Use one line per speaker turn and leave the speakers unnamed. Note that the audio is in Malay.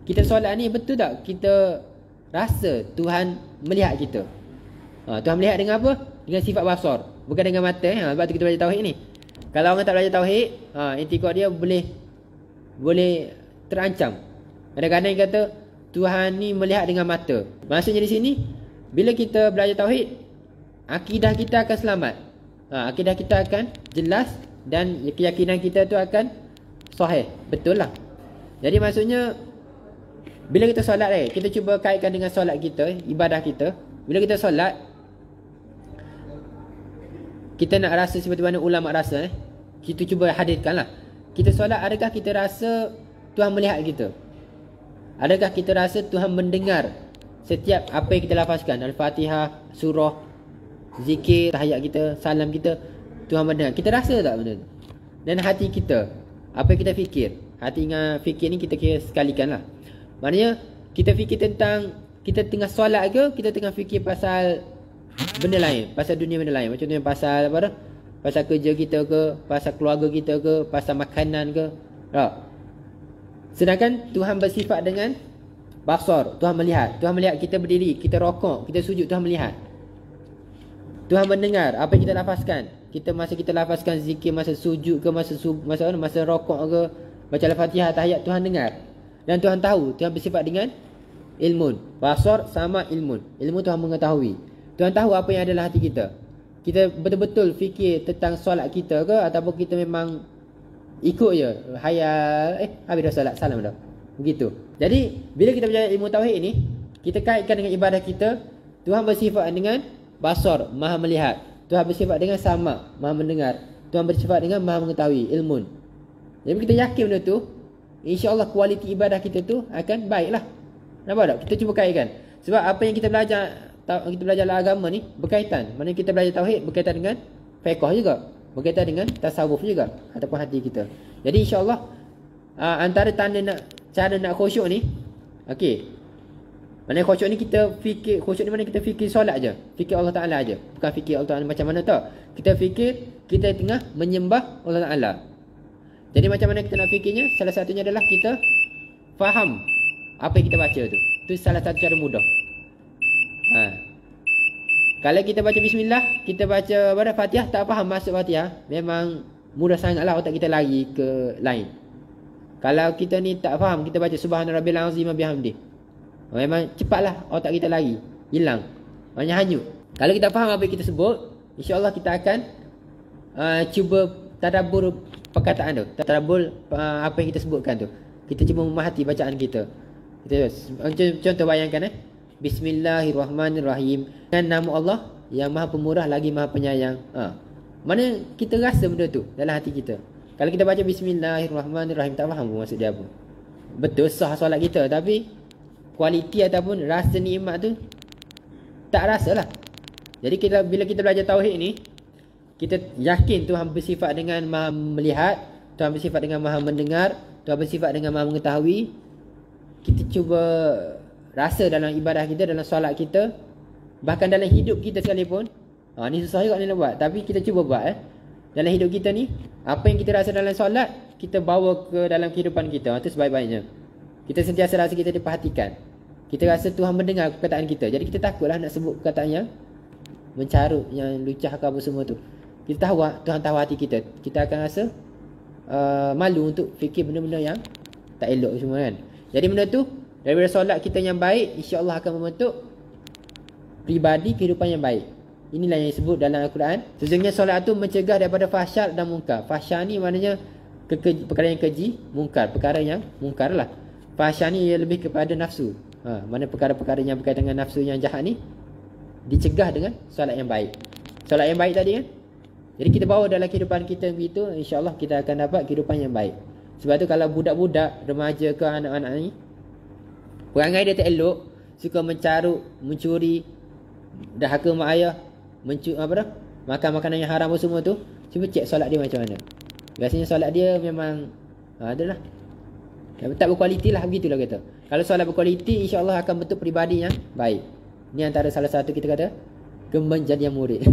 kita solat ni betul tak kita rasa Tuhan melihat kita? Tuhan melihat dengan apa? Dengan sifat basar, bukan dengan mata. Sebab tu kita belajar tauhid ni. Kalau orang tak belajar tauhid, i'tiqad dia boleh terancam. Kadang-kadang dia kata Tuhan ni melihat dengan mata. Maksudnya di sini, bila kita belajar tauhid, akidah kita akan selamat. Akidah kita akan jelas dan keyakinan kita tu akan sahih. Betul lah. Jadi maksudnya bila kita solat kita cuba kaitkan dengan solat kita, ibadah kita. Bila kita solat, kita nak rasa seperti mana ulama rasa kita cuba hadirkan lah. Kita solat, adakah kita rasa Tuhan melihat kita? Adakah kita rasa Tuhan mendengar setiap apa yang kita lafazkan? Al-Fatihah, surah, zikir, tahiyat kita, salam kita, Tuhan mendengar. Kita rasa tak benda tu? Dan hati kita, apa yang kita fikir? Hati dengan fikir ni kita kira sekalikan lah. Maknanya kita fikir tentang, kita tengah solat ke, kita tengah fikir pasal benda lain, pasal dunia benda lain. Macam tu pasal apa dah? Pasal kerja kita ke, pasal keluarga kita ke, pasal makanan ke. Sedangkan Tuhan bersifat dengan basar, Tuhan melihat. Tuhan melihat kita berdiri, kita rokok, kita sujud, Tuhan melihat. Tuhan mendengar apa yang kita lafazkan. Masa kita lafazkan zikir, masa sujud ke, masa rokok ke, baca Al-Fatihah, tahiyat, Tuhan dengar. Dan Tuhan tahu, Tuhan bersifat dengan ilmun. Basar sama ilmun. Ilmu Tuhan mengetahui. Tuhan tahu apa yang ada dalam hati kita. Kita betul-betul fikir tentang solat kita ke, ataupun kita memang ikut je hayal, habis dah solat, salam dah. Begitu. Jadi bila kita belajar ilmu tauhid ni, kita kaitkan dengan ibadah kita. Tuhan bersifat dengan basar, maha melihat. Tuhan bersifat dengan sama, maha mendengar. Tuhan bersifat dengan maha mengetahui, ilmun. Jadi kita yakin benda tu, insya-Allah kualiti ibadah kita tu akan baiklah. Nampak tak? Kita cuba kaitkan. Sebab apa yang kita belajar agama ni berkaitan. Mana kita belajar tauhid berkaitan dengan fiqh juga, berkaitan dengan tasawuf juga, ataupun hati kita. Jadi insya-Allah antara tanda cara nak khusyuk ni, okey. Mana khusyuk ni kita fikir, khusyuk ni mana kita fikir solat je, fikir Allah Taala aje. Bukan fikir Allah Taala macam mana tau. Kita fikir kita tengah menyembah Allah Taala. Jadi macam mana kita nak fikirnya? Salah satunya adalah kita faham apa yang kita baca tu. Itu salah satu cara mudah. Kalau kita baca bismillah, kita baca pada Fatihah, tak faham maksud Fatihah, memang mudah sangatlah otak kita lari ke lain. Kalau kita ni tak faham, kita baca subhana rabbil azim bihamdi, memang cepatlah otak kita lari, hilang, banyak hanyut. Kalau kita faham apa yang kita sebut, insya-Allah kita akan cuba tadabbur perkataan tu, tadabbur apa yang kita sebutkan tu. Kita cuba memahati bacaan kita. Contoh bayangkan Bismillahirrahmanirrahim, dengan nama Allah yang maha pemurah lagi maha penyayang. Mana kita rasa benda tu dalam hati kita. Kalau kita baca Bismillahirrahmanirrahim, tak faham pun maksud dia apa. Betul sah solat kita, tapi kualiti ataupun rasa nikmat tu tak rasalah. Jadi bila kita belajar tauhid ni, kita yakin Tuhan bersifat dengan maha melihat, Tuhan bersifat dengan maha mendengar, Tuhan bersifat dengan maha mengetahui. Kita cuba rasa dalam ibadah kita, dalam solat kita, bahkan dalam hidup kita sekalipun. Ni susah juga ni nak buat, tapi kita cuba buat dalam hidup kita ni, apa yang kita rasa dalam solat, kita bawa ke dalam kehidupan kita. Itu sebaik-baiknya. Kita sentiasa rasa kita diperhatikan. Kita rasa Tuhan mendengar perkataan kita. Jadi kita takutlah nak sebut perkataan yang mencarut, yang lucah ke apa semua tu. Kita tahu Tuhan tahu hati kita. Kita akan rasa malu untuk fikir benda-benda yang tak elok semua kan. Jadi benda tu, daripada solat kita yang baik, insya-Allah akan membentuk pribadi kehidupan yang baik. Inilah yang disebut dalam Al-Quran. Sesungguhnya solat tu mencegah daripada fahsyat dan mungkar. Fahsyat ni maknanya perkara yang keji, mungkar perkara yang mungkar lah. Fahsyat ni ia lebih kepada nafsu. Mana perkara-perkara yang berkaitan dengan nafsu yang jahat ni dicegah dengan solat yang baik. Solat yang baik tadi kan. Jadi kita bawa dalam kehidupan kita begitu, insya-Allah kita akan dapat kehidupan yang baik. Sebab tu kalau budak-budak, remaja ke anak-anak ni, perangai dia tak elok, suka mencarut, mencuri, dahaka mak ayah, makan makanan yang haram semua tu, cuba cek solat dia macam mana. Biasanya solat dia memang adalah tak berkualiti lah, begitulah kata. Kalau solat berkualiti, insya-Allah akan bentuk peribadi yang baik. Ni antara salah satu kita kata kemenjadian murid.